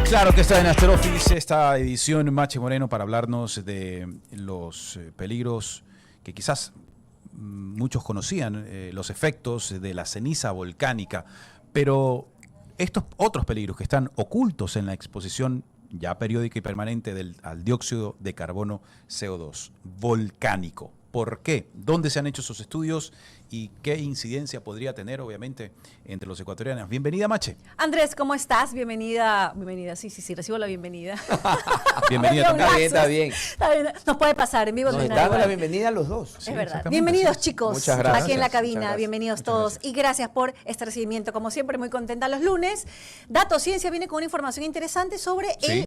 Claro que está en After Office esta edición Mache Moreno para hablarnos de los peligros que quizás muchos conocían, los efectos de la ceniza volcánica, pero estos otros peligros que están ocultos en la exposición ya periódica y permanente al dióxido de carbono CO2 volcánico. ¿Por qué? ¿Dónde se han hecho esos estudios? ¿Y qué incidencia podría tener, obviamente, entre los ecuatorianos? Bienvenida, Mache. Andrés, ¿cómo estás? Bienvenida. Sí, recibo la bienvenida. Bienvenida también. Está bien. Está bien. Nos puede pasar en vivo. Nos damos la bienvenida a los dos. Sí, es verdad. Bienvenidos, chicos. Muchas gracias. Aquí en la cabina. Bienvenidos todos. Y gracias por este recibimiento. Como siempre, muy contenta los lunes. Dato Ciencia viene con una información interesante sobre el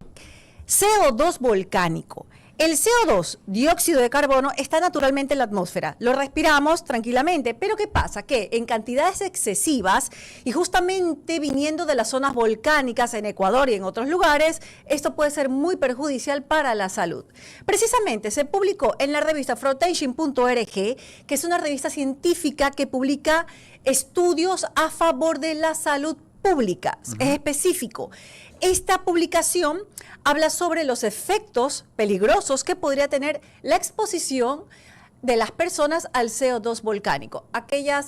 CO2 volcánico. El CO2, dióxido de carbono, está naturalmente en la atmósfera. Lo respiramos tranquilamente, pero ¿qué pasa? Que en cantidades excesivas y justamente viniendo de las zonas volcánicas en Ecuador y en otros lugares, esto puede ser muy perjudicial para la salud. Precisamente se publicó en la revista Flotation.org, que es una revista científica que publica estudios a favor de la salud pública. Es específico. Esta publicación habla sobre los efectos peligrosos que podría tener la exposición de las personas al CO2 volcánico.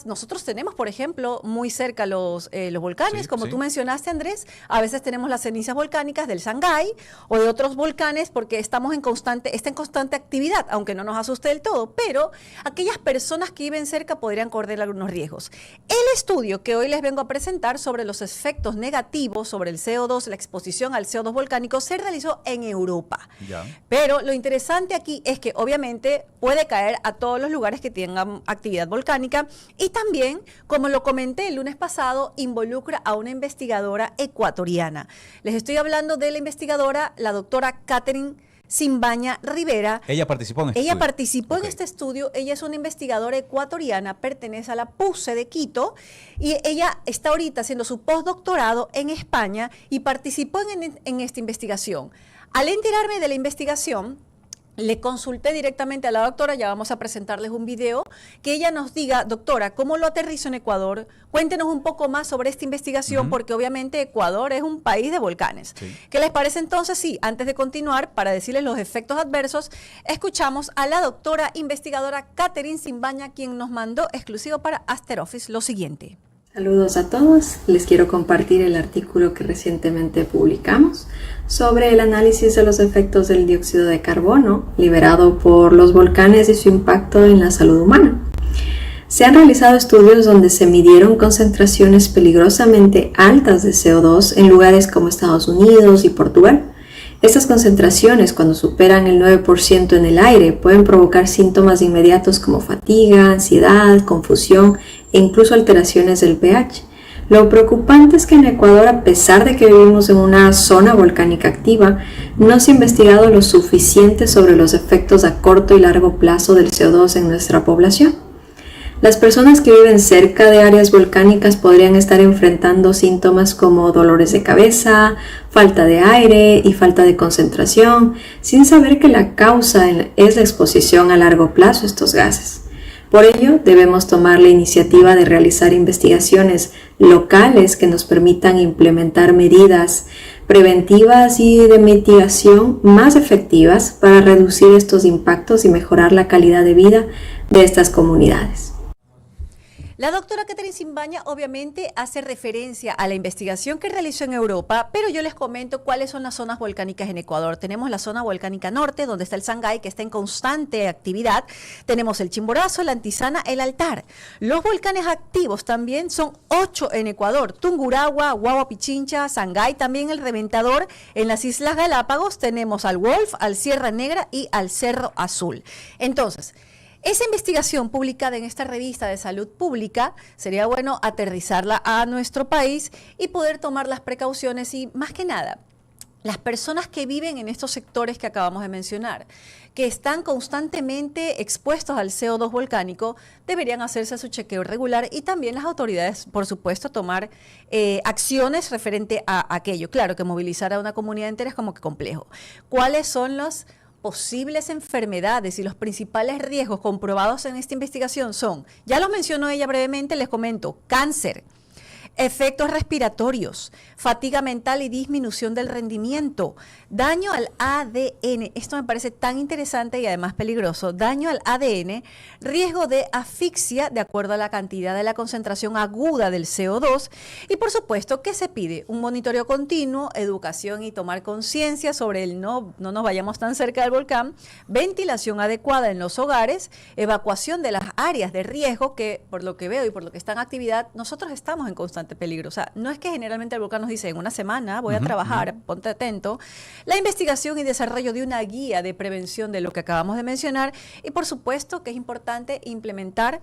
Nosotros tenemos, por ejemplo, muy cerca los volcanes, como tú mencionaste, Andrés. A veces tenemos las cenizas volcánicas del Sangay o de otros volcanes porque está en constante actividad, aunque no nos asuste del todo, pero aquellas personas que viven cerca podrían correr algunos riesgos. El estudio que hoy les vengo a presentar sobre los efectos negativos sobre el CO2, la exposición al CO2 volcánico, se realizó en Europa. Ya. Pero lo interesante aquí es que obviamente puede caer a todos los lugares que tengan actividad volcánica y también, como lo comenté el lunes pasado, involucra a una investigadora ecuatoriana. Les estoy hablando de la investigadora, la doctora Catherine Simbaña Rivera. Ella participó en este estudio. Ella participó en este estudio. Ella es una investigadora ecuatoriana, pertenece a la PUCE de Quito y ella está ahorita haciendo su postdoctorado en España y participó en esta investigación. Al enterarme de la investigación, le consulté directamente a la doctora, ya vamos a presentarles un video, que ella nos diga, doctora, ¿cómo lo aterrizó en Ecuador? Cuéntenos un poco más sobre esta investigación, porque obviamente Ecuador es un país de volcanes. Sí. ¿Qué les parece entonces? Sí, antes de continuar, para decirles los efectos adversos, escuchamos a la doctora investigadora Catherine Simbaña, quien nos mandó exclusivo para After Office lo siguiente. Saludos a todos, les quiero compartir el artículo que recientemente publicamos sobre el análisis de los efectos del dióxido de carbono liberado por los volcanes y su impacto en la salud humana. Se han realizado estudios donde se midieron concentraciones peligrosamente altas de CO2 en lugares como Estados Unidos y Portugal. Estas concentraciones, cuando superan el 9% en el aire, pueden provocar síntomas inmediatos como fatiga, ansiedad, confusión e incluso alteraciones del pH. Lo preocupante es que en Ecuador, a pesar de que vivimos en una zona volcánica activa, no se ha investigado lo suficiente sobre los efectos a corto y largo plazo del CO2 en nuestra población. Las personas que viven cerca de áreas volcánicas podrían estar enfrentando síntomas como dolores de cabeza, falta de aire y falta de concentración, sin saber que la causa es la exposición a largo plazo a estos gases. Por ello, debemos tomar la iniciativa de realizar investigaciones locales que nos permitan implementar medidas preventivas y de mitigación más efectivas para reducir estos impactos y mejorar la calidad de vida de estas comunidades. La doctora Catherine Simbaña obviamente hace referencia a la investigación que realizó en Europa, pero yo les comento cuáles son las zonas volcánicas en Ecuador. Tenemos la zona volcánica norte, donde está el Sangay, que está en constante actividad. Tenemos el Chimborazo, la Antisana, el Altar. Los volcanes activos también son 8 en Ecuador. Tungurahua, Guagua Pichincha, Sangay, también el Reventador. En las Islas Galápagos tenemos al Wolf, al Sierra Negra y al Cerro Azul. Entonces, esa investigación publicada en esta revista de salud pública, sería bueno aterrizarla a nuestro país y poder tomar las precauciones y, más que nada, las personas que viven en estos sectores que acabamos de mencionar, que están constantemente expuestos al CO2 volcánico, deberían hacerse su chequeo regular y también las autoridades, por supuesto, tomar acciones referente a aquello. Claro que movilizar a una comunidad entera es como que complejo. ¿Cuáles son los posibles enfermedades y los principales riesgos comprobados en esta investigación? Son, ya lo mencionó ella brevemente, les comento, cáncer, Efectos respiratorios, fatiga mental y disminución del rendimiento, daño al ADN, esto me parece tan interesante y además peligroso, daño al ADN, riesgo de asfixia de acuerdo a la cantidad de la concentración aguda del CO2 y por supuesto, ¿qué se pide? Un monitoreo continuo, educación y tomar conciencia sobre el no nos vayamos tan cerca del volcán, ventilación adecuada en los hogares, evacuación de las áreas de riesgo que por lo que veo y por lo que está en actividad, nosotros estamos en constante peligro. O sea, no es que generalmente el volcán nos dice en una semana voy a trabajar, ponte atento. La investigación y desarrollo de una guía de prevención de lo que acabamos de mencionar y por supuesto que es importante implementar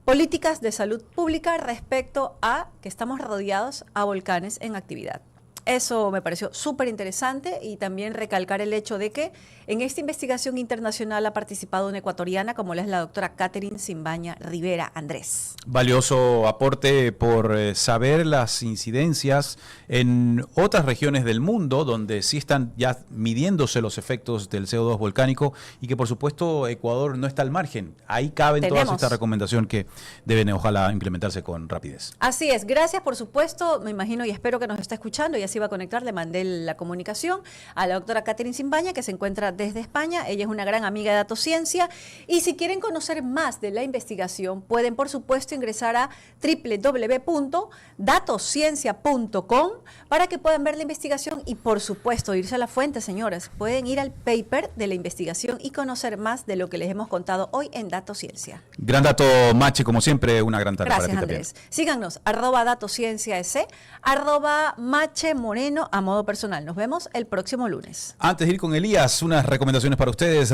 políticas de salud pública respecto a que estamos rodeados a volcanes en actividad. Eso me pareció súper interesante y también recalcar el hecho de que en esta investigación internacional ha participado una ecuatoriana como es la doctora Catherine Simbaña Rivera Andrés. Valioso aporte por saber las incidencias en otras regiones del mundo donde sí están ya midiéndose los efectos del CO2 volcánico y que por supuesto Ecuador no está al margen. Ahí caben todas estas recomendaciones que deben ojalá implementarse con rapidez. Así es, gracias por supuesto, me imagino y espero que nos está escuchando y así va a conectar, le mandé la comunicación a la doctora Catherine Simbaña que se encuentra desde España, ella es una gran amiga de Datociencia y si quieren conocer más de la investigación pueden por supuesto ingresar a www.datociencia.com para que puedan ver la investigación y por supuesto irse a la fuente, señores, pueden ir al paper de la investigación y conocer más de lo que les hemos contado hoy en Datociencia. Gran dato, Machi, como siempre, una gran tarde. Gracias, para ti Andrés. también. Síganos, @datociencias, @Mache Moreno a modo personal. Nos vemos el próximo lunes. Antes de ir con Elías, unas recomendaciones para ustedes.